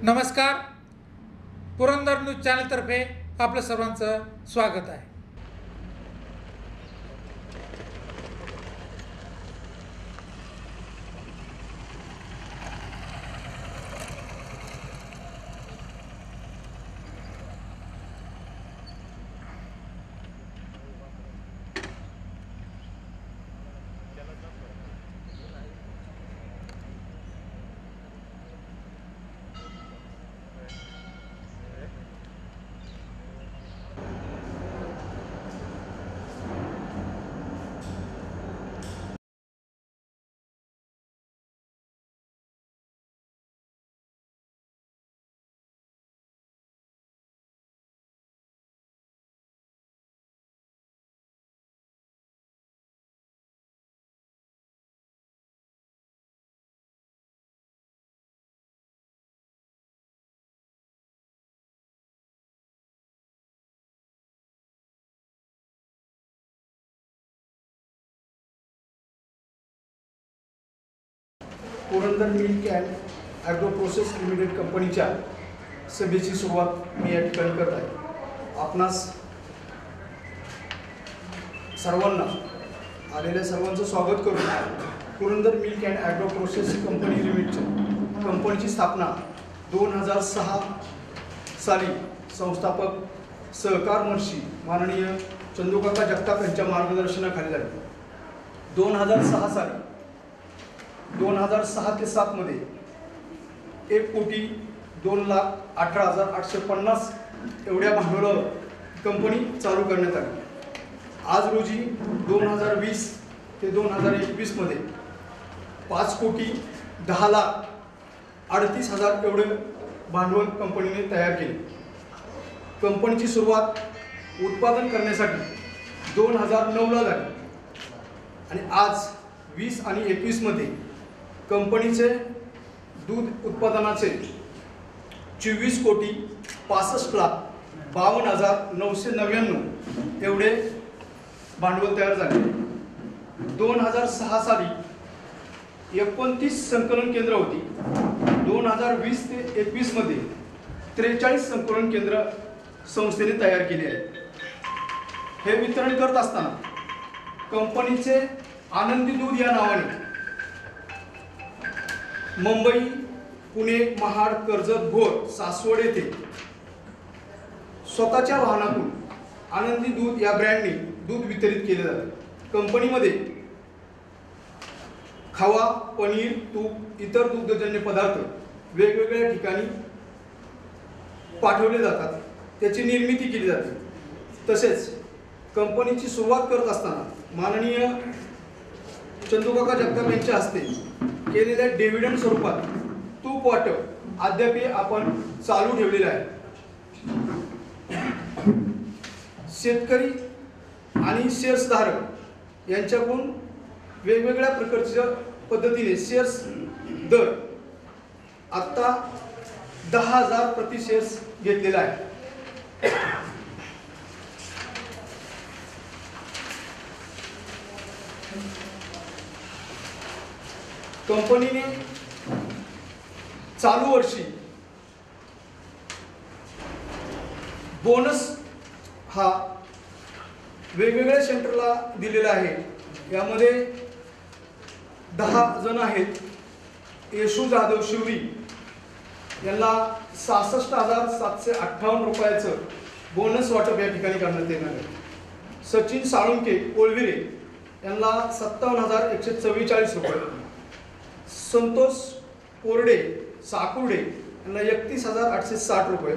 नमस्कार. पुरंदर न्यूज चॅनलतर्फे आपलं सर्वांचं स्वागत आहे. Purandar milk and agro process limited कंपनीच्या सभेची सुरुवात मी या ठिकाणी करत आहे. आपणास सर्वांना आलेल्या सर्वांचं स्वागत करून Purandar milk and agro process company limited कंपनीची स्थापना 2006 साली संस्थापक सहकार महर्षी माननीय चंदूकाका जगताप यांच्या मार्गदर्शनाखाली झाली. 2006 साली 2006 ते 7 मध्ये 1,02,18,850 एवढ्या भांडवलावर कंपनी चालू करण्यात आली. आज रोजी 2020 ते 2021 मध्ये 5,10,38,000 एवढे भांडवल कंपनीने तयार केले. कंपनीची सुरुवात उत्पादन करण्यासाठी 2009ला झाली आणि आज 20 आणि 21 मध्ये कंपनीचे दूध उत्पादनाचे 24,65,52,999 एवढे भांडवल तयार झाले. 2006 साली 29 संकलन केंद्र होती. 2020 ते 21 मध्ये 43 संकलन केंद्र संस्थेने तयार केले आहेत. हे वितरण करत असताना कंपनीचे आनंदी दूध या नावाने मुंबई, पुणे, महाड, कर्जत, भोर, सासवड येथे स्वतःच्या वाहनातून आनंदी दूध या ब्रँडने दूध वितरित केले जाते. कंपनीमध्ये खवा, पनीर, तूप, इतर दुग्धजन्य पदार्थ वेगवेगळ्या ठिकाणी पाठवले जातात. त्याची निर्मिती केली जाते. तसेच कंपनीची सुरुवात करत असताना माननीय चंदूकाका जगताप यांच्या हस्ते केलेल्या डिव्हिडंड स्वरूपात तूप वाटप अद्याप आपण चालू ठेवलेले आहे. शेतकरी आणि शेअर्सधारक यांच्याकडून वेगवेगळ्या प्रकारच्या पद्धतीने शेअर्स दर आता 10,000 प्रति शेअर्स घेतलेला आहे. कंपनीने चालू वर्षी बोनस हा वेगवेगळ्या सेंटरला दिलेला आहे. यामध्ये 10 जण आहेत. येशू जाधव शिवरी यांना 66,758 रुपयाचं बोनस वाटप या ठिकाणी करण्यात येणार आहे. सचिन साळुंके कोळविरे यांना 57,144 रुपये. संतोष कोरडे साकुर्डे यांना 31,860 रुपये.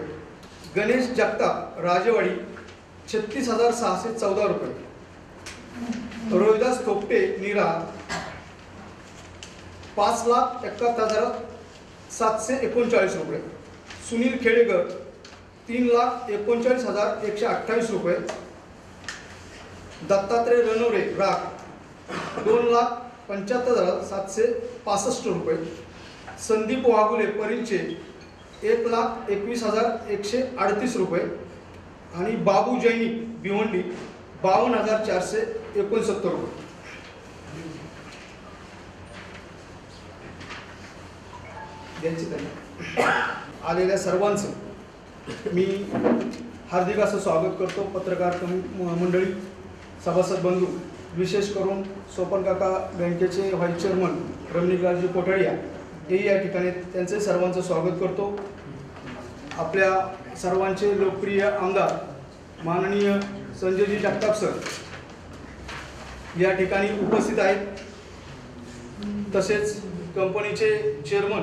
गणेश जगताप राजेवाडी 36,614 रुपये. रोहिदास थोपटे नीरा 5,71,739 रुपये. सुनील खेडेकर 3,39,128 रुपये. दत्तात्रय रणवरे राग 2,75,765 रुपये. संदीप वाघुले परिंचे 1,21,138 रुपये आणि बाबू जैनी भिवंडी 52,469 रुपये. द्यायची त्यांना. आलेल्या सर्वांचं मी हार्दिक असं स्वागत करतो. पत्रकार मंडळी, सभासद बंधू, विशेष करून सोपन काका बँकेचे व्हाईस चेअरमन रमणीकरावजी कोठाळिया हेही या ठिकाणी त्यांचे सर्वांचं स्वागत करतो. आपल्या सर्वांचे लोकप्रिय आमदार माननीय संजयजी जगताप सर या ठिकाणी उपस्थित आहेत. तसेच कंपनीचे चेअरमन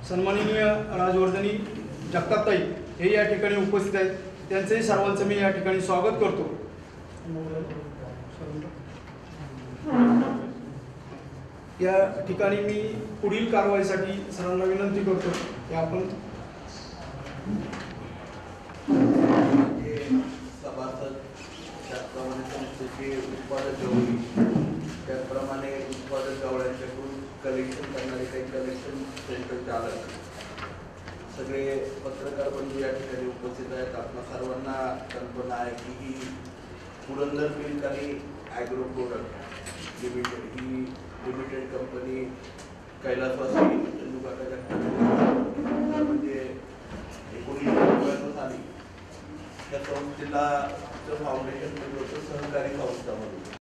सन्माननीय राजवर्धनी जगतापताई हे या ठिकाणी उपस्थित आहेत. त्यांचंही सर्वांचं मी या ठिकाणी स्वागत करतो. या ठिकाणी मी पुढील कारवाईसाठी सरांना विनंती करतो की आपण सभासद त्याचप्रमाणे संस्थेचे उत्पादक गवळी, त्याचप्रमाणे उत्पादक गवळ्यांच्याकडून कलेक्शन करणारे काही कलेक्शन सेंटर चालक, सगळे पत्रकार बंधू या ठिकाणी उपस्थित आहेत. आपल्या सर्वांना कल्पना आहे की ही पुरंदर मिल्क आणि ॲग्रो प्रोडक्ट लिमिटेड ही लिमिटेड कंपनी कैलासवासी चंदूकाका जगताप म्हणजे 1992 साली त्या संस्थेला फाउंडेशन केलं होतं सहकारी संस्था म्हणून.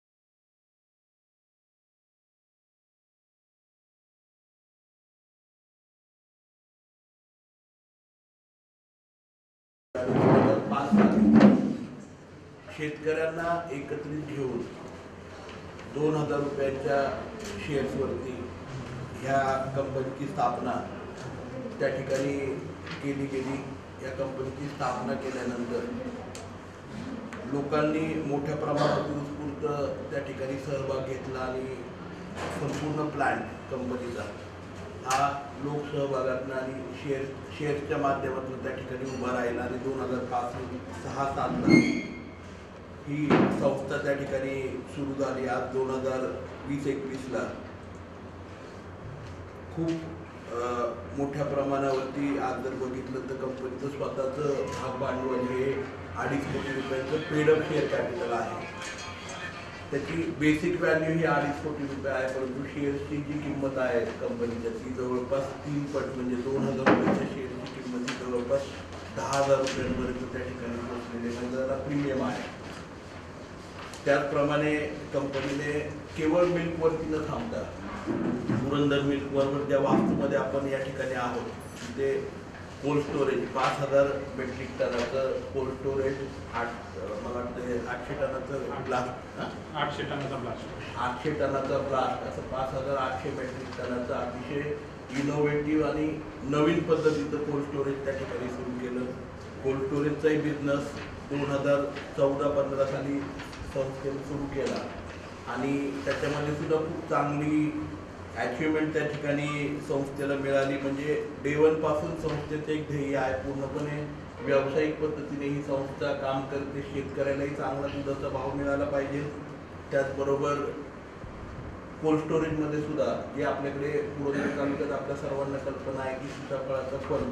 शेतकऱ्यांना एकत्रित घेऊन 2000 रुपयाच्या शेअर्सवरती ह्या कंपनीची स्थापना त्या ठिकाणी केली गेली. या कंपनीची स्थापना केल्यानंतर लोकांनी मोठ्या प्रमाणात उत्स्फूर्त त्या ठिकाणी सहभाग घेतला आणि संपूर्ण प्लॅन कंपनीचा हा लोकसहभागातून आणि शेअर्सच्या माध्यमातून त्या ठिकाणी उभा राहिला आणि 2005-06 ही संस्था त्या ठिकाणी सुरू झाली. आज 2020-21ला खूप मोठ्या प्रमाणावरती आज जर बघितलं तर कंपनीचं स्वतःचं भाग भांडवल हे 2.5 कोटी रुपयांचं पेडअप शेअर कॅपिटल आहे. त्याची बेसिक व्हॅल्यू ही 2.5 कोटी रुपये आहे, परंतु शेअर्सची जी किंमत आहे कंपनीच्या ती जवळपास 3 पट म्हणजे 2000 रुपयाच्या शेअरची किंमत ही जवळपास 10,000 रुपयांपर्यंत त्या ठिकाणी पोहोचलेली म्हणजे त्याला प्रीमियम आहे. त्याचप्रमाणे कंपनीने केवळ मिल्कवरती न थांबता पुरंदर मिल्कवर ज्या वास्तूमध्ये आपण या ठिकाणी आहोत तिथे कोल्ड स्टोरेज 5000 मेट्रिक टनाचं कोल्ड स्टोरेज, मला वाटतं 800 टनाचं ब्लास्ट 800 टनाचा ब्लास्ट 800 टनाचा ब्लास्ट असं 5800 मेट्रिक टनाचं अतिशय इनोव्हेटिव्ह आणि नवीन पद्धतीचं कोल्ड स्टोरेज त्या ठिकाणी सुरू केलं. कोल्ड स्टोरेजचाही बिझनेस 2014-15 साली संस्थेने सुरू केला आणि त्याच्यामध्ये सुद्धा खूप चांगली अचिव्हमेंट त्या ठिकाणी संस्थेला मिळाली. म्हणजे डे 1 पासून संस्थेचं एक ध्येय आहे, पूर्णपणे व्यावसायिक पद्धतीने ही संस्था काम करते. शेतकऱ्यालाही चांगला दुधाचा भाव मिळाला पाहिजे. त्याचबरोबर कोल्ड स्टोरेजमध्ये सुद्धा जे आपल्याकडे पुरंदर तालुक्यात आपल्या सर्वांना कल्पना आहे की सीताफळाचा फल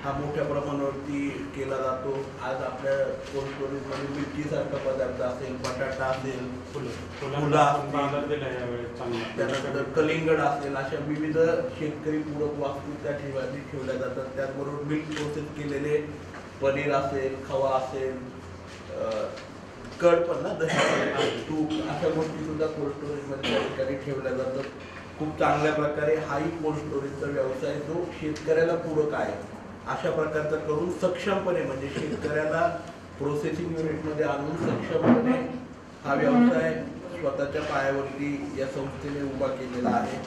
हा मोठ्या प्रमाणावरती केला जातो. आज आपल्या कोल्ड स्टोरेजमध्ये मिरचीसारखा पदार्थ असेल, बटाटा असेल, फुलं असतील, त्यानंतर कलिंगड असेल, अशा विविध शेतकरी पूरक वस्तू त्या ठिकाणी ठेवल्या जातात. त्याचबरोबर मिल्क प्रोसेस केलेले पनीर असेल, खवा असेल, कड पण ना दही, तूप अशा गोष्टी सुद्धा कोल्ड स्टोरेजमध्ये त्या ठिकाणी ठेवल्या जातात. खूप चांगल्या प्रकारे हाही कोल्ड स्टोरेजचा व्यवसाय जो शेतकऱ्याला पूरक आहे अशा प्रकारचा करून सक्षमपणे म्हणजे शेतकऱ्याला प्रोसेसिंग युनिटमध्ये आणून सक्षमपणे हा व्यवसाय स्वतःच्या पायावरती या संस्थेने उभा केलेला आहे.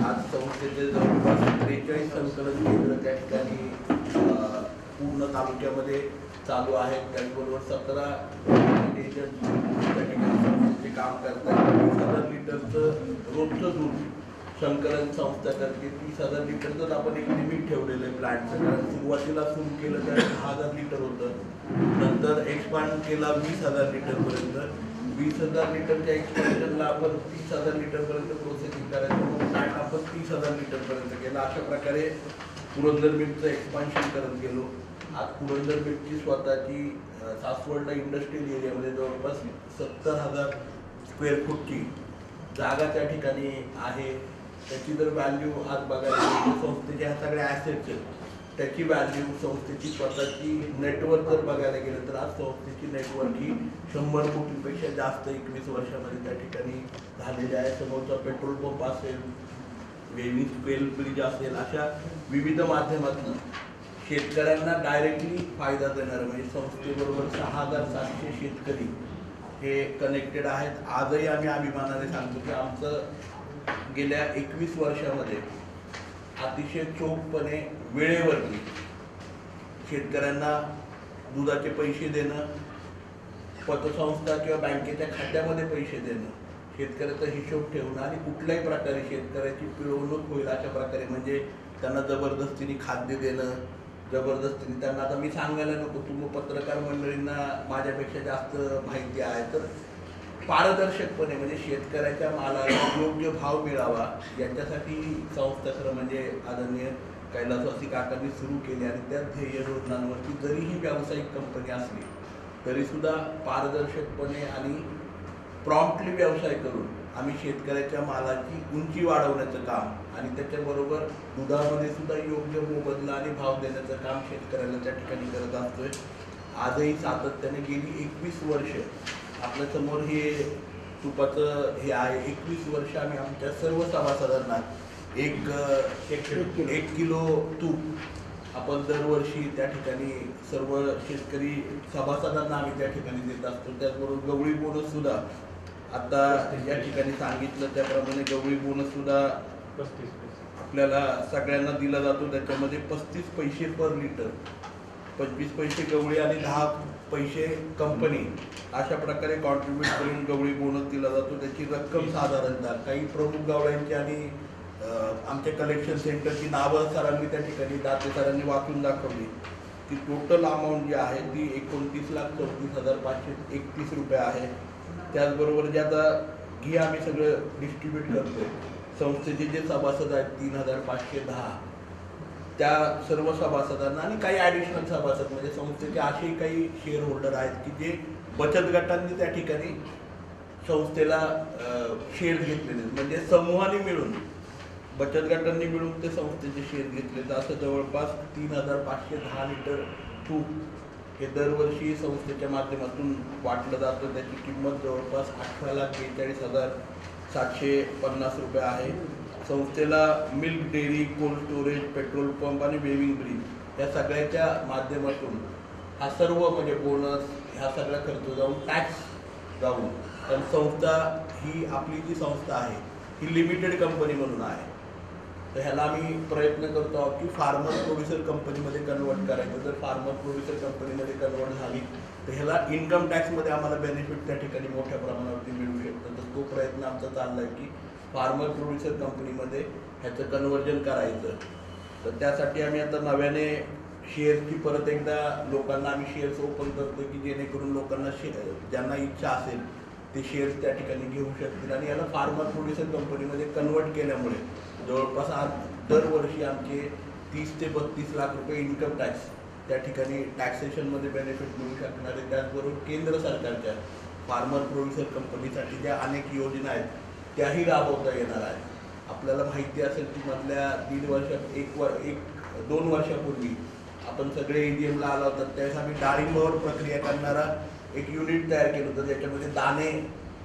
आज संस्थेचे जवळपास 43 संकलन केंद्र त्या ठिकाणी पूर्ण तालुक्यामध्ये चालू आहेत. त्याचबरोबर 17 एजंट त्या ठिकाणी संस्थेचे काम करतात. 20,000 लिटरचं रोजचं दूध संकलन संस्था करते. 30,000 लिटरचंच आपण एक लिमिट ठेवलेलं आहे प्लॅन्टचं, कारण सुरुवातीला सुरू केलं तर 10,000 लिटर होतं, नंतर एक्सपांड केला 20,000 लिटरपर्यंत. 20,000 लिटरच्या एक्सपान्शनला आपण 30,000 लिटरपर्यंत प्रोसेसिंग करायचं, मग प्लॅन्ट आपण 30,000 लिटरपर्यंत केला. अशा प्रकारे पुरंदर मिल्कचं एक्सपान्शन करत गेलो. आज पुरंदर मिल्कची स्वतःची सासवडला इंडस्ट्रियल एरियामध्ये जवळपास 70,000 स्क्वेअर फूटची जागा त्या ठिकाणी आहे. त्याची जर व्हॅल्यू आज बघायला संस्थेचे ह्या सगळ्या ॲसेट्स आहेत त्याची व्हॅल्यू संस्थेची स्वतःची नेटवर्क जर बघायला गेलं तर आज संस्थेची नेटवर्क ही 100 कोटींपेक्षा जास्त 21 वर्षामध्ये त्या ठिकाणी झालेली आहे. समोरचा पेट्रोल पंप असेल, वेव्हिंग स्पेल ब्रिज असेल, अशा विविध माध्यमातून शेतकऱ्यांना डायरेक्टली फायदा देणार म्हणजे संस्थेबरोबर 6,700 शेतकरी हे कनेक्टेड आहेत. आजही आम्ही अभिमानाने सांगतो की आमचं गेल्या 21 वर्षामध्ये अतिशय चोखपणे वेळेवरती शेतकऱ्यांना दुधाचे पैसे देणं, पतसंस्था किंवा बँकेच्या खात्यामध्ये पैसे देणं, शेतकऱ्याचा हिशोब ठेवणं आणि कुठल्याही प्रकारे शेतकऱ्याची पिळवणूक होईल अशा प्रकारे म्हणजे त्यांना जबरदस्तीने खाद्य देणं, जबरदस्तीने त्यांना, आता मी सांगायला नको, तुम्ही पत्रकार मंडळींना माझ्यापेक्षा जास्त माहिती आहे, तर पारदर्शकपणे म्हणजे शेतकऱ्याच्या मालाला योग्य भाव मिळावा याच्यासाठी संस्था खरं म्हणजे आदरणीय कैलासवासी काकांनी सुरू केली आणि त्या ध्येय धोरणांवरती जरीही व्यावसायिक कंपनी असली तरीसुद्धा पारदर्शकपणे आणि प्रॉम्प्टली व्यवसाय करून आम्ही शेतकऱ्याच्या मालाची उंची वाढवण्याचं काम आणि त्याच्याबरोबर दुधामध्ये सुद्धा योग्य मोबदला आणि भाव देण्याचं काम शेतकऱ्याला त्या ठिकाणी करत असतोय. आजही सातत्याने गेली 21 वर्ष आपल्या समोर हे तुपाचं हे आहे. 21 वर्ष आम्ही आमच्या सर्व सभासदांना एक किलो तूप आपण दरवर्षी त्या ठिकाणी सर्व शेतकरी सभासदांना आम्ही त्या ठिकाणी देत असतो. त्याचबरोबर गवळी बोनस सुद्धा आता या ठिकाणी सांगितलं त्याप्रमाणे गवळी बोनस सुद्धा 35 पैसे आपल्याला सगळ्यांना दिला जातो. त्याच्यामध्ये 35 पैसे पर लिटर, 25 पैसे गवळी आणि 10 पैसे कंपनी अशा प्रकारे कॉन्ट्रीब्यूट करून गवळी बोनस दिला जातो. त्याची रक्कम साधारणतः काही प्रमुख गवळ्यांची आणि आमच्या कलेक्शन सेंटरची नावं सरांनी त्या ठिकाणी दाते सरांनी वाचून दाखवली की टोटल अमाऊंट जी आहे ती 29,34,531 रुपये आहे. त्याचबरोबर जे आता घी आम्ही सगळं डिस्ट्रीब्यूट करतोय, संस्थेचे जे सभासद आहेत 3,510 त्या सर्व सभासदांना आणि काही ॲडिशनल सभासद म्हणजे संस्थेचे असेही काही शेअर होल्डर आहेत की जे बचत गटांनी त्या ठिकाणी संस्थेला शेअर घेतलेले म्हणजे समूहाने मिळून बचत गटांनी मिळून ते संस्थेचे शेअर घेतले. तर असं जवळपास 3,510 लिटर तूप हे दरवर्षी संस्थेच्या माध्यमातून वाटलं जातं. त्याची किंमत जवळपास 18,42,750 रुपये आहे. संस्थेला milk dairy, cold storage, petrol pump आणि वेव्हिंग ब्रिज या सगळ्याच्या माध्यमातून हा सर्व म्हणजे बोनस ह्या सगळा खर्च जाऊन टॅक्स जाऊन, कारण संस्था ही आपली जी संस्था आहे ही लिमिटेड कंपनी म्हणून आहे. तर ह्याला आम्ही प्रयत्न करतो आहोत की फार्मर प्रोड्युसर कंपनीमध्ये कन्वर्ट करायचं. जर फार्मर प्रोड्युसर कंपनीमध्ये कन्वर्ट झाली तर ह्याला इन्कम टॅक्समध्ये आम्हाला बेनिफिट त्या ठिकाणी मोठ्या प्रमाणावरती मिळू शकतं. तर तो प्रयत्न आमचा चालला आहे की फार्मर प्रोड्युसर कंपनीमध्ये ह्याचं कन्वर्जन करायचं. तर त्यासाठी आम्ही आता नव्याने शेअर्सची परत एकदा लोकांना आम्ही शेअर्स ओपन करतो की जेणेकरून लोकांना ज्यांना इच्छा असेल ते शेअर्स त्या ठिकाणी घेऊ शकतील. आणि याला फार्मर प्रोड्युसर कंपनीमध्ये कन्वर्ट केल्यामुळे जवळपास आज दरवर्षी आमचे 30 ते 32 लाख रुपये इन्कम टॅक्स त्या ठिकाणी टॅक्सेशनमध्ये बेनिफिट मिळू शकणार आहे. त्याचबरोबर केंद्र सरकारच्या फार्मर प्रोड्युसर कंपनीसाठी ज्या अनेक योजना आहेत त्याही राबवता येणार आहेत. आपल्याला माहिती असेल की मधल्या 2 वर्षापूर्वी आपण सगळे AGMला आला होता, त्यावेळेस आम्ही डाळिंबावर प्रक्रिया करणारा एक युनिट तयार केलं होतं. ज्याच्यामध्ये दाणे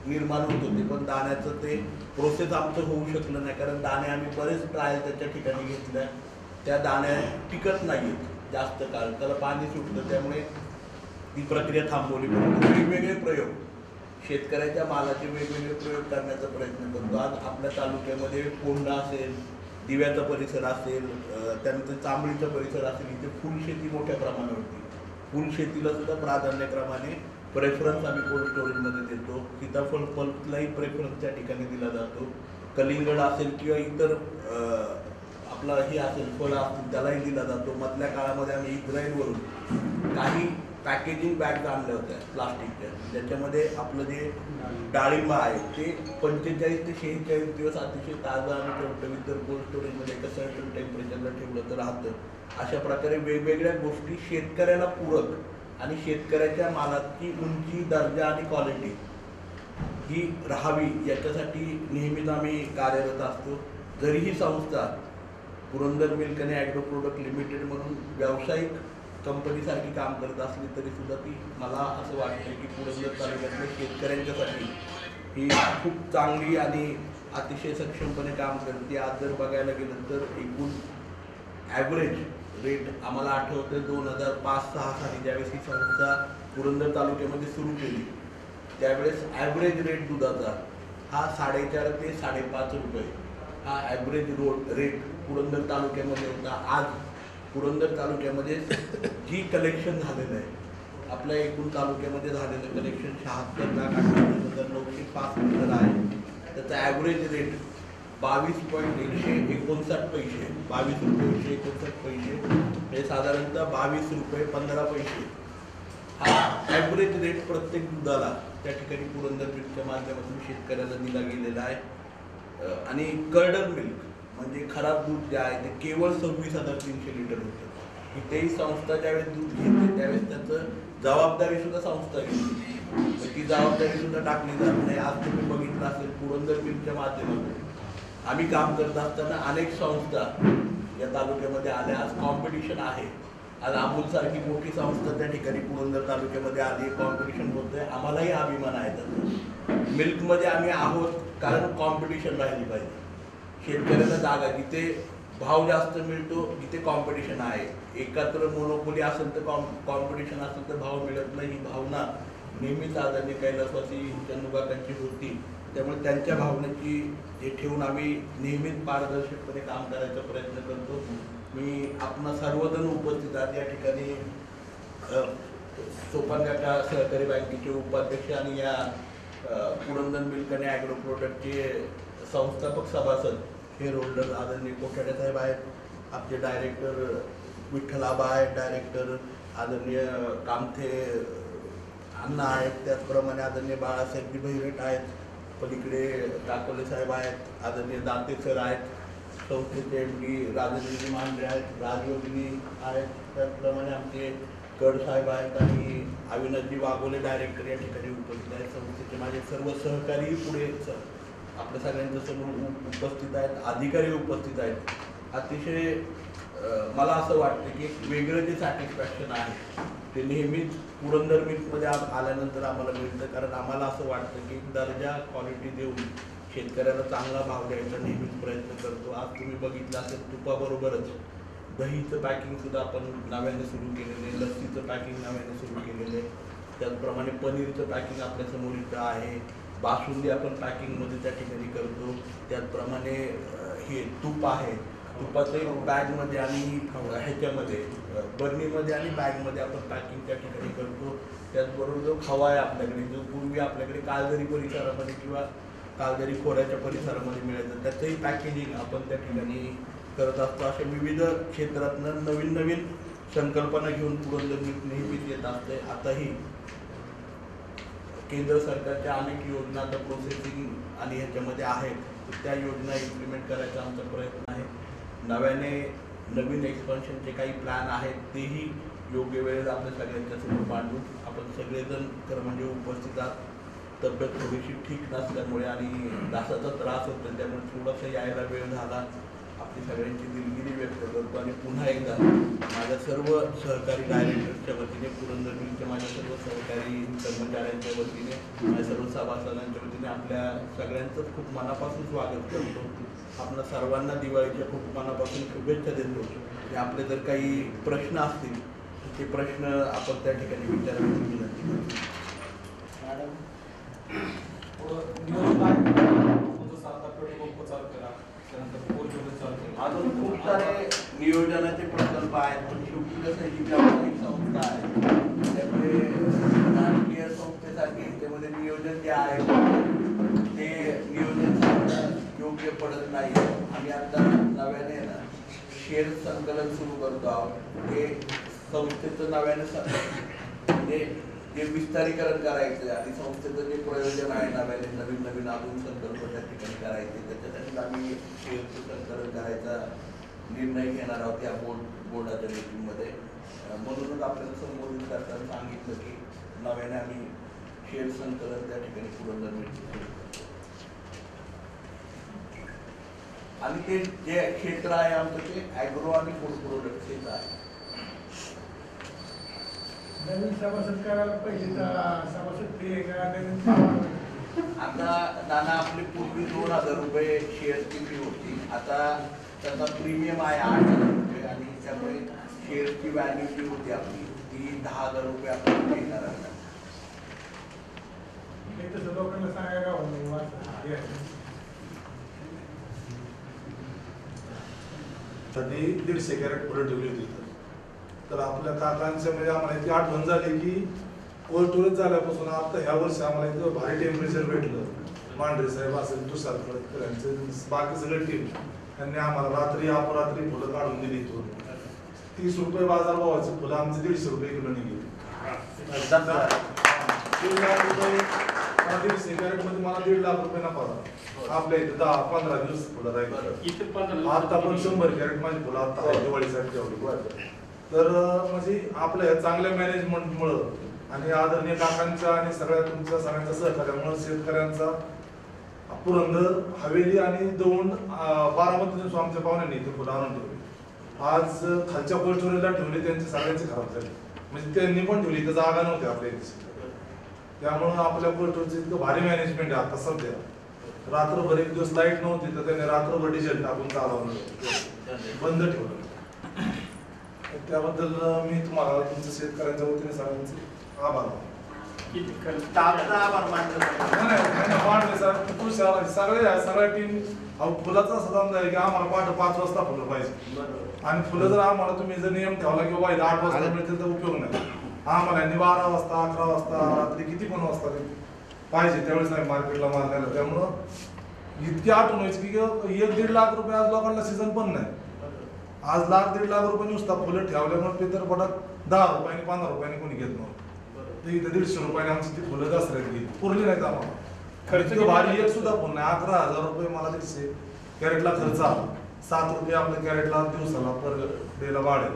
निर्माण होत होते, पण दाण्याचं ते प्रोसेस आमचं होऊ शकलं नाही, कारण दाणे आम्ही बरेच ट्रायल त्याच्या ठिकाणी घेतल्या. त्या दाण्या टिकत नाहीत जास्त काळ, त्याला पाणी सुटतं, त्यामुळे ती प्रक्रिया थांबवली. वेगवेगळे प्रयोग शेतकऱ्याच्या मालाचे वेगवेगळे प्रयोग करण्याचा प्रयत्न करतो. आज आपल्या तालुक्यामध्ये कोंडा असेल, दिव्याचा परिसर असेल, त्यानंतर चांबळीचा परिसर असेल, इथे फुलशेती मोठ्या प्रमाणावरती, फुलशेतीला सुद्धा प्राधान्यक्रमाने प्रेफरन्स आम्ही कोल्ड स्टोरेजमध्ये देतो. सीताफळ पल्पलाही प्रेफरन्स त्या ठिकाणी दिला जातो. कलिंगड असेल किंवा इतर आपला हे असेल फळं असतील त्यालाही दिला जातो. मधल्या काळामध्ये आम्ही इस्रायलवरून काही पॅकेजिंग बॅग्स आणल्या होत्या प्लास्टिकच्या, ज्याच्यामध्ये आपलं जे डाळिंब आहे ते 45 ते 46 दिवस अतिशय ताजं आणि टवटवीत जर कोल्ड स्टोरेजमध्ये एका सर्टन टेम्परेचरला ठेवलं तर राहतं. अशा प्रकारे वेगवेगळ्या गोष्टी शेतकऱ्याला पूरक आणि शेतकऱ्याच्या मालाची उंची, दर्जा आणि क्वालिटी ही राहावी याच्यासाठी नेहमीच आम्ही कार्यरत असतो. जरी ही संस्था पुरंदर मिल्क आणि ॲग्रो प्रोडक्ट लिमिटेड म्हणून व्यावसायिक कंपनीसारखी काम करत असली तरी सुद्धा ती मला असं वाटतं की पुरंदर तालुक्यातल्या शेतकऱ्यांच्यासाठी ही खूप चांगली आणि अतिशय सक्षमपणे काम करते. आज जर बघायला गेलं तर एकूण ॲव्हरेज रेट आम्हाला आठवतं 2005-06 साली ज्यावेळेस ही संस्था पुरंदर तालुक्यामध्ये सुरू केली त्यावेळेस ॲव्हरेज रेट दुधाचा हा 4.5 ते 5.5 रुपये हा ॲव्हरेज रेट पुरंदर तालुक्यामध्ये होता. आज पुरंदर तालुक्यामध्ये जी कलेक्शन झालेलं आहे आपल्या एकूण तालुक्यामध्ये झालेलं कलेक्शन 76,98,905 लिटर आहे. त्याचा ॲव्हरेज रेट 22.159 पैसे 22.159 पैसे म्हणजे साधारणतः 22 रुपये 15 पैसे हा ॲव्हरेज रेट प्रत्येक दुधाला त्या ठिकाणी पुरंदर मिल्कच्या माध्यमातून शेतकऱ्याला दिला गेलेला आहे. आणि कर्डन मिल्क म्हणजे खराब दूध जे आहे ते केवळ 26,300 लिटर होतं. इथेही संस्था ज्यावेळेस दूध घेते त्यावेळेस त्याचं जबाबदारी सुद्धा संस्था घेते ती जबाबदारी सुद्धा टाकली जात नाही. आज तुम्ही बघितलं असेल पुरंदर मिल्कच्या माध्यमातून आम्ही काम करत असताना अनेक संस्था या तालुक्यामध्ये आल्या. आज कॉम्पिटिशन आहे. आज अमूल सारखी मोठी संस्था त्या ठिकाणी पुरंदर तालुक्यामध्ये आली कॉम्पिटिशन होतंय. आम्हालाही अभिमान आहे त्याचा. मिल्कमध्ये आम्ही आहोत कारण कॉम्पिटिशन राहिली पाहिजे. शेतकऱ्याला जागा जिथे भाव जास्त मिळतो जिथे कॉम्पिटिशन आहे. एकत्र मोनोपोली असेल तर कॉम्पिटिशन असेल तर भाव मिळत नाही ही भावना नेहमीच आदरणीय कैलासवासी चंदूकाकांची होती. त्यामुळे त्यांच्या भावनेची हे ठेवून आम्ही नेहमीच पारदर्शकपणे काम करायचा प्रयत्न करतो. मी आपणा सर्वजण उपस्थित आहात या ठिकाणी सोपानकाका सहकारी बँकेचे उपाध्यक्ष आणि या पुरंदर मिल्क आणि ॲग्रो प्रोडक्टचे संस्थापक सभासद शेअर होल्डर आदरणीय कोठाडे साहेब आहेत. आपले डायरेक्टर विठ्ठल आबा आहेत. डायरेक्टर आदरणीय कामथे अण्णा आहेत. त्याचप्रमाणे आदरणीय बाळासाहेबजी भैरट आहेत. पलीकडे काकोले साहेब आहेत. आदरणीय दाते सर आहेत. संस्थेचे एम.डी. राजेंद्रजी मांढरे आहेत. राजयोगिनी आहेत. त्याचप्रमाणे आमचे गड साहेब आहेत आणि अविनाशजी वाघोले डायरेक्टर या ठिकाणी उपस्थित आहेत. संस्थेचे माझे सर्व सहकारी पुढे आपल्या सगळ्यांच्या समोर उपस्थित आहेत. अधिकारी उपस्थित आहेत. अतिशय मला असं वाटतं की एक वेगळं जे सॅटिस्फॅक्शन आहे ते नेहमीच पुरंदर मिल्कमध्ये आल्यानंतर आम्हाला मिळतं. कारण आम्हाला असं वाटतं की दर्जा क्वालिटी देऊन शेतकऱ्याला चांगला भाव द्यायचा नेहमीच प्रयत्न करतो. आज तुम्ही बघितलं असेल तुपाबरोबरच दहीचं पॅकिंगसुद्धा आपण नव्याने सुरू केलेलं आहे. लस्सीचं पॅकिंग नव्याने सुरू केलेलं आहे. त्याचप्रमाणे पनीरचं पॅकिंग आपल्यासमोर इथं आहे. बासुंदी आपण पॅकिंगमध्ये त्या ठिकाणी करतो. त्याचप्रमाणे हे तूप आहे. तुपाचं बॅगमध्ये आणि ह्याच्यामध्ये बर्नीमध्ये आणि बॅगमध्ये आपण पॅकिंग त्या ठिकाणी करतो. त्याचबरोबर जो खवा आहे आपल्याकडे जो पूर्वी आपल्याकडे कालदरी परिसरामध्ये किंवा कालदरी खोऱ्याच्या परिसरामध्ये मिळायचं त्याचंही पॅकेजिंग आपण त्या ठिकाणी करत असतो. अशा विविध क्षेत्रातनं नवीन नवीन संकल्पना घेऊन पुरंदर मिल्क नेहमीच येत असते. आताही केंद्र सरकारच्या अनेक योजना आता प्रोसेसिंग आणि ह्याच्यामध्ये आहेत. त्या योजना इम्प्लिमेंट करायचा आमचा प्रयत्न आहे. नव्याने नवीन एक्सपान्शनचे काही प्लॅन आहेत तेही योग्य वेळेत आपल्या सगळ्यांच्या समोर मांडून आपण सगळेजण खरं म्हणजे उपस्थित आहात. तब्येत थोडीशी ठीक नसल्यामुळे आणि डासाचा त्रास होतो त्यामुळे थोडासा यायला वेळ झाला. आपली सगळ्यांची दिलगिरी व्यक्त करतो आणि पुन्हा एकदा माझ्या सर्व सहकारी डायरेक्टरच्या वतीने पुरंदर मिल्कच्या माझ्या सर्व सहकारी कर्मचाऱ्यांच्या वतीने माझ्या सर्व सभासदांच्या वतीने आपल्या सगळ्यांचं खूप मनापासून स्वागत करतो. आपल्या सर्वांना दिवाळीच्या खूप मनापासून शुभेच्छा देतो. आपले जर काही प्रश्न असतील तर ते प्रश्न आपण त्या ठिकाणी विचारण्याची विनंती करतो. मॅडम अजून खूप सारे नियोजनाचे प्रकल्प आहेत पण शेवटी कसं ही व्यावसायिक संस्था आहे त्यामुळे राजकीय संस्थेसारखी त्यामध्ये नियोजन जे आहे ते नियोजन योग्य पडत नाही. आम्ही आता नव्याने ना शेअर संकलन सुरू करतो आहोत. हे संस्थेचं नव्याने म्हणजे जे विस्तारीकरण करायचं आणि संस्थेचं जे प्रयोजन आहे नव्याने नवीन नवीन अजून संकल्प त्या ठिकाणी करायचे त्याच्यासाठी आम्ही शेअरचं संकलन करायचा निर्णय घेणार आहोत या बोर्डाच्या मीटिंगमध्ये. म्हणूनच आपल्याला संबोधित करताना सांगितलं की नव्याने आम्ही शेअर संकलन त्या ठिकाणी पुरंदर मिळतो. आणि ते जे क्षेत्र आहे आमचं ते ॲग्रो आणि फूड प्रोडक्टचं आहे. नवीन सभासद करायला पैसे सभासद फी आहे का नवीन आता नाना आपली पूर्वी 2,000 रुपये शेअरची फी होती. आता त्याचा प्रीमियम आहे 8,000 रुपये आणि त्यामुळे शेअरची व्हॅल्यू जी होती आपली ती 10,000 रुपये आपण पे करायला. हे तसं लोकांना सांगायला वाटलं साठी 150 कॅरेट फुलं ठेवली होती. तर आपल्या काकांच्या म्हणजे आम्हाला इतकी आठवण झाली की कोल्ड स्टोरेज झाल्यापासून आता ह्या वर्षी आम्हाला इतकं भारी टेम्परेचर भेटलं. मांढरे साहेब असेल, तुषार खडकर यांचे बाकी सगळे टीम त्यांनी आम्हाला रात्री अपरात्री फुलं काढून दिली. इथून 30 रुपये बाजार भावाची फुलं आमची 150 रुपये किलो निघेली. 1.5 लाख रुपये 150 कॅरेट मध्ये मला 1.5 लाख रुपये नफा झाला. आपल्या इथे 10-15 दिवस फुलं राहील. आता पण 100 कॅरेट माझी फुलं आता दिवाळीसाठी ठेवली. तर म्हणजे आपल्या ह्या चांगल्या मॅनेजमेंटमुळं आणि आदरणीय काकांच्या आणि सगळ्या तुमच्या सगळ्यांच्या सहकार्यामुळे शेतकऱ्यांचा पुरंदर, हवेली आणि दौंड, बारामतीतून आमच्या पाहुण्यांनी इथे फुलं आणून ठेवली. आज खालच्या कोल्ड स्टोरेजला ठेवली, त्यांची सगळ्यांची खराब झाली. म्हणजे त्यांनी पण ठेवली, तर जागा नव्हती आपल्या इथे. त्यामुळं आपल्या कोल्ड स्टोरेजचं इतकं भारी मॅनेजमेंट आहे आता सध्या. रात्रभर एक दिवस लाईट नव्हती तर त्याने रात्रभर डिझेल टाकून चालवलं, बंद ठेवलं. त्याबद्दल मी तुम्हाला तुमच्या शेतकऱ्यांच्या वतीने सगळ्यांचे आभार सगळ्या टीम फुलाचा असा धंदा आहे की आम्हाला पहाटे 5 वाजता फुलं पाहिजे. आणि फुलं जर आम्हाला तुम्ही जर नियम ठेवला की बाबा 8 वाजता मिळतील तर उपयोग नाही. आम्हाला 12 वाजता, 11 वाजता, रात्री किती पण वाजता पाहिजे त्यावेळेस आम्ही मार्केटला माल द्यायला. त्यामुळं इतकी आठवण व्हायची की 1-1.5 लाख रुपये आज लोकांना सीझन पण नाही. आज 1-1.5 लाख रुपये नुसता फुलं ठेवल्यामुळे पितरपटात 10 रुपयाने 15 रुपयाने कोणी घेत नव्हतं. इथे 150 रुपयाने आमची ती फुलं दसऱ्यात गेली, पुरली नाहीत आम्हाला. खर्च भारी एक सुद्धा फुल नाही. 11,000 रुपये मला 150 कॅरेटला खर्च आला. 7 रुपये आपल्या कॅरेटला दिवसाला पर डेला वाढेल.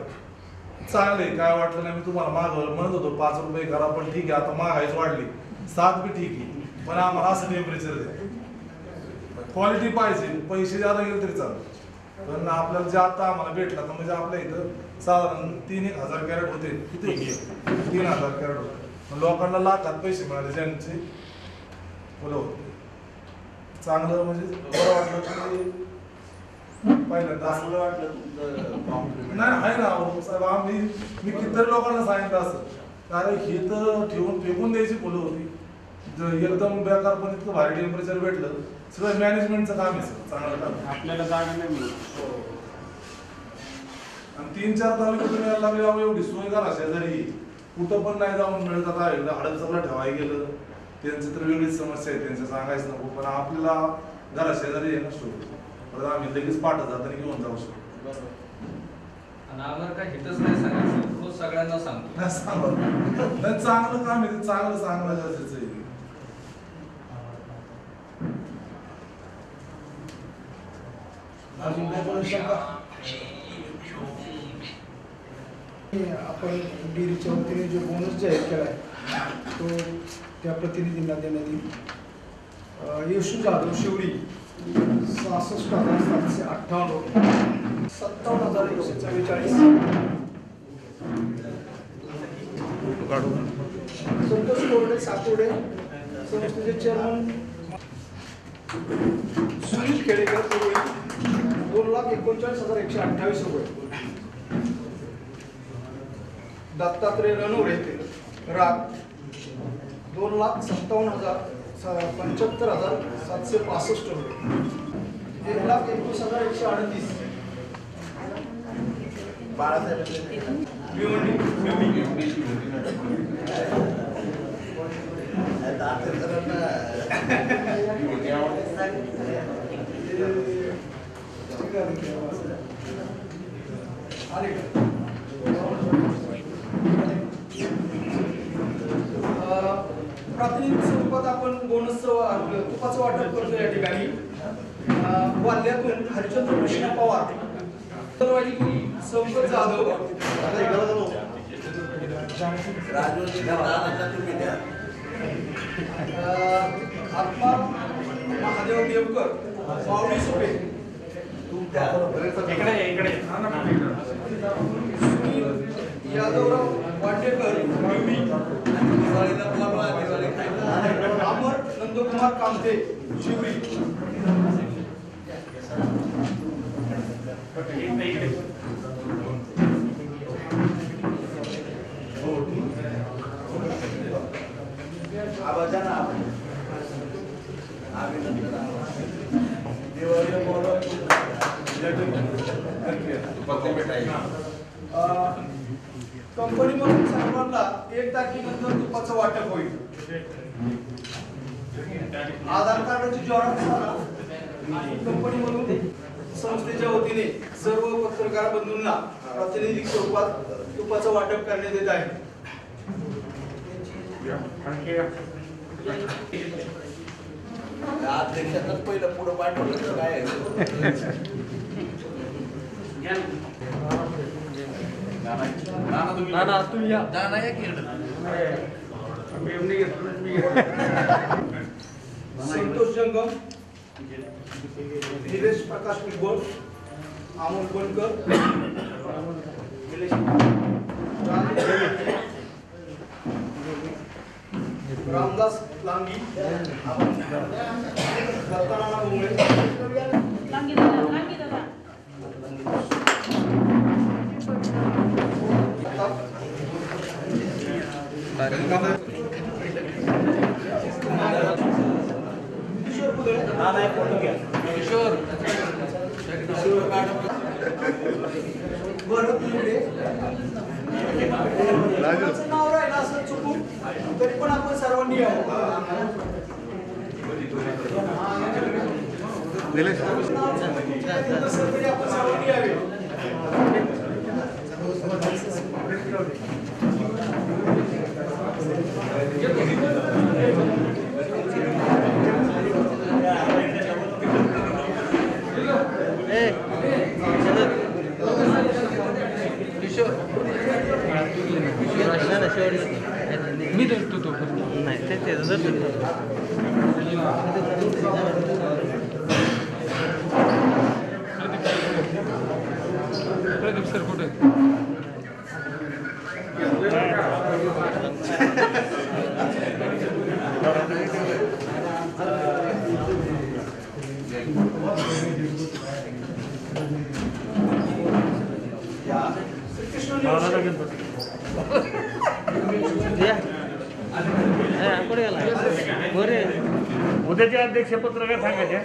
चांगले काय वाटलं नाही. मी तुम्हाला मागवलं म्हणत होतो 5 रुपये करा, पण ठीक आहे आता महागाईच वाढली. 7 बी ठीक आहे, पण आम्हाला असं टेम्परेचर द्या. क्वालिटी पाहिजे, पैसे जादा गेले तरी चालतं. पण आपल्याला जे आता आम्हाला भेटला तर म्हणजे आपल्या इथं साधारण 3,000 कॅरेट होते. किती 3,000 कॅरेट होते. लोकांना लाखात पैसे मिळाले ज्यांचे फुलं होते. चांगलं म्हणजे बरं वाटलं की पहिल्यांदा चांगलं वाटलं तुमचं. नाही आहे ना साहेब. मी कितीतरी लोकांना सांगितलं असं, कारण ही तर ठेवून फेकून द्यायची फुलं होती. एकदम बेकार पण इतकं भारी टेम्परेचर भेटलं. सगळं मॅनेजमेंटचं काम आहे सर, चांगलं काम. आपल्याला जागा नाही मिळत. आणि 3-4 तालुक्यातून यायला लागले एवढी सोय करा शेजारी, कुठं पण नाही जाऊन मिळत. आता हडपसरला ठेवायला गेलं त्यांचं तर वेगळीच समस्या आहे, त्यांचं सांगायचं नको. पण आपल्याला घरा शेजारी आहे ना स्टोर, तर आम्ही लगेच पाठवत जाताना घेऊन जाऊ शकतो. आणि आम्हाला काय हितच नाही सांगायचं, रोज सगळ्यांना सांगतो. नाही सांगा नाही, चांगलं काम आहे, चांगलं सांगणं गरजेचं आहे. अजून काय बोलू शकता? आपण डेअरीच्या वतीने जो बोनस जाहीर केला आहे तो त्या प्रतिनिधींना देण्यात येईल. येशू जाधव शिवडी 66,758 रुपये, 57,144. संतोष कोरडे सातोडे संस्थेचे चेअरमन सुनील खेडेकर पूर्वी 2,39,128 रुपये. दत्तात्रय रणोरे राग 2,57,765 रुपये. 1,21,138. बाळासाहेब प्रातिनिधिक स्वरूपात आपण बोनसचं तुपाचं वाटप करतो या ठिकाणी. वाल्यातून हरिचंद्र कृष्ण पवार, वाडीतून संपत जाधव, आत्मा महादेव देवकर 22 रुपये. यादवराव वाटेकर निवडी, अमर नंदकुमार कामते शिवरी, कंपनीमधून सर्वांना 1 तारखेनंतर तुपाचं वाटप होईल. आधार कार्डाची झेरॉक्स कंपनीमधून संस्थेच्या वतीने सर्व पत्रकार बंधूंना प्रातिनिधिक स्वरूपात तुपाचं वाटप करण्यात येत आहे. अध्यक्षांनाच पहिलं पुढं पाठवलं तर काय संतोष जंगम, निलेश प्रकाश पिंगोळ, अमोल बनकर, रामदास लांगी, दत्तानाना भोंगळे, किशोर पुदळे, भरत लिंबे. कोणाचं नाव राहिलं असं चुकून तरी पण आपण सर्वांनी यावं. नसेल तरी आपण सर्वांनी यावे. मी धरतो तो नाही ते प्रदीप सर कुठे उद्याचे अध्यक्ष पत्रकार सांगायचे.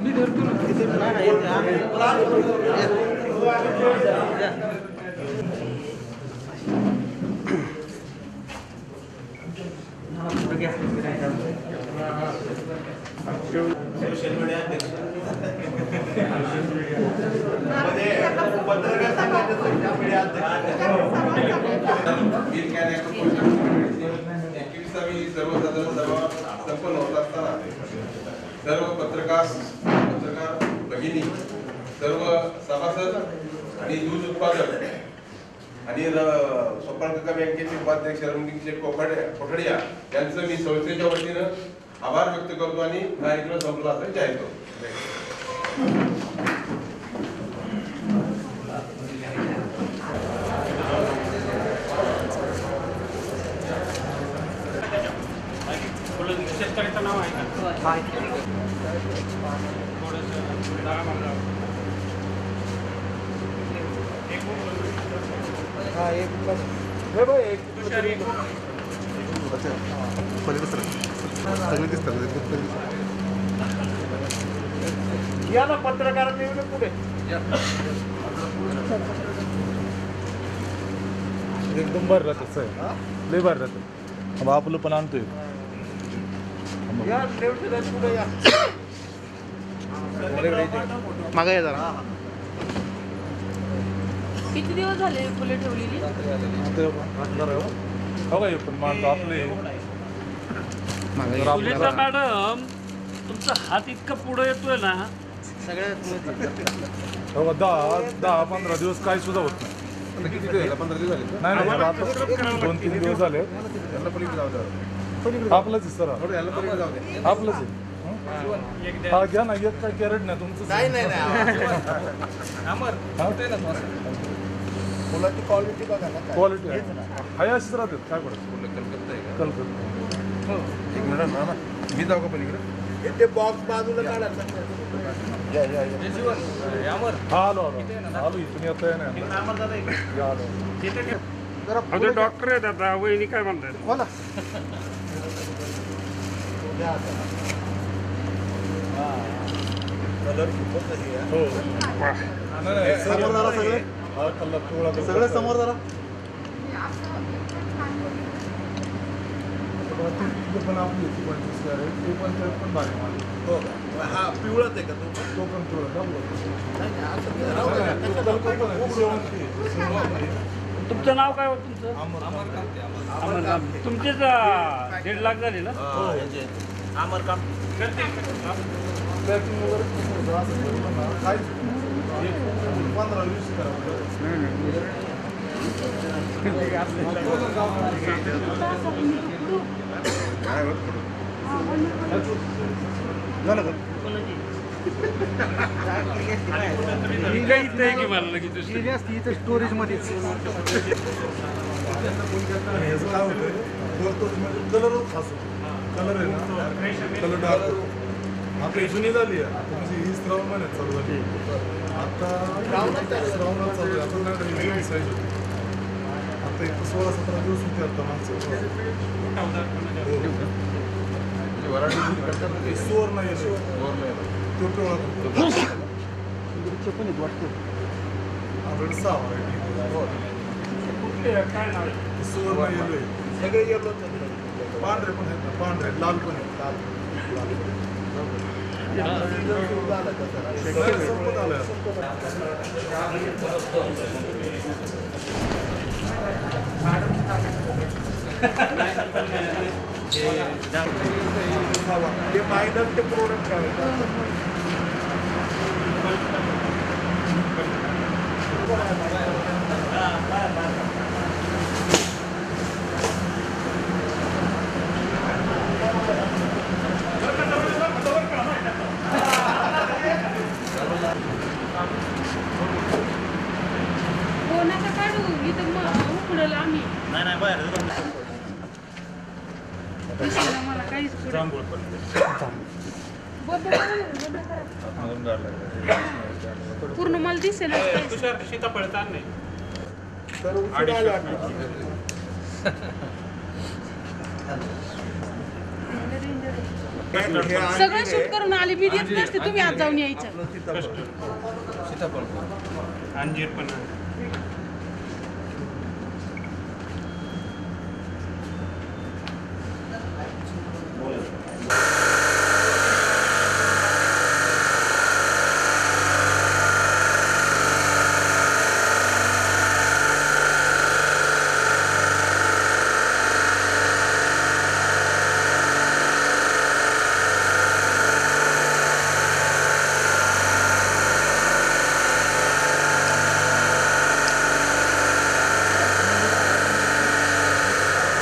मी धरतो सोशल मीडिया पत्रकार संघटनेचा मीडिया सर्वसाधारण सभा संपन्न होत असताना सर्व पत्रकार भगिनी, सर्व सभासद आणि दूध उत्पादक आणि सोपानकाका बँकेचे उपाध्यक्ष रणजित शेठ कोठडिया यांचं मी संस्थेच्या वतीनं आभार व्यक्त करतो आणि कार्यक्रम संपला असं जाहीर करतो. शेतकऱ्याचं नाव आहे का? या ना पत्रकारांनी पुढे एकदम बरं राहतं साहेब, लय बरं राहतं. अब आपलं पण आणतोय. या पुढे या मागा या जरा. किती दिवस झाले फुले ठेवलेली? हो का पण मानतो आपले सुनीता मॅडम, तुमचा हात इतका पुढे येतोय ना हो का, 10-15 दिवस काही सुद्धा होत नाही. किती दिवस 15 दिवस झाले? नाही नाही, आता 2-3 दिवस झाले. यांना पलीकडे जाऊ द्या. आपलंच आहे सर, याला पलीकडे जाऊ द्या. आपलंच आहे. हा घ्या ना, एक काय कॅरेट नाही तुमचं. नाही नाही नाही अमर हा? कुठे ना तो असं? फुलाची क्वालिटी बघा ना काय. क्वालिटी आहे हाय अशीच राहतात. काय पडत कलकत्ता. एक मिनिट ना मी जाऊ का पलीकडे ते बॉक्स बाजूला काढा ना. या या या. जीवन अमर हा आलो इथून येत आहे ना. या, आलो. डॉक्टर आहेत आता वहिनी काय म्हणतात कलर खूपच आहे हा. हो नाही, समोर जरा सगळे. हा, कलर पिवळा कलर. सगळे समोर जरा. ती पण आपली होती 25 कॅरेट. ते पण त्यात पण भारी माल. हो का? हा पिवळाच आहे का तो? तो पण पिवळा डबल. नाही नाही, असं नाही. राहू दे ना. कशाला खूप शेवंती आहे. शेवंती आहे. तुमचं नाव काय होतं तुमचं अमर अमर काम तुमचेच 1.5 लाख झाले ना हा, ह्याचे. अमर काम. पॅकिंग वगैरे खूप होतं. असं ठेवलं ना, काहीच नाही. 15-20 करा. काय होत झालं का? ही काही इथं आहे की मला लगेच दुसरी? स्टोरेजमध्येच ह्याचं काय होतं म्हणजे कलरच खास होतो. कलर आहे ना, कलर डार्क होतो. आता ही जुनी झाली आहे. आता म्हणजे ही श्रावण महिन्यात चालू झाली. आता श्रावणात चालू आहे. आता नाही वेगळी साईज होती. आता एक 16-17 दिवस होते आता माणसं. वराठी सुवर्ण येतो. तो पिवळा करतो. आपल्याकडे 6 व्हरायटी. काय नाव आहे? सुवर्ण येलो आहे. सगळे येलो पांढरे पण आहेत ना, पांढरे लाल पण आहेत. संपत आलं आता. ते मायनरचे प्रोडक्ट काय हो नका काढू इथं उघडलं आम्ही दिसलं मला काहीच पुढे. बंद करा. पूर्ण मला दिसेल सीताफळ ताण नाही तर उशीर आला वाटतं. सगळं शूट करून आली मी देत नसते तुम्ही आज जाऊन यायचं. सीताफळ. सीताफळ अंजीर पण आहे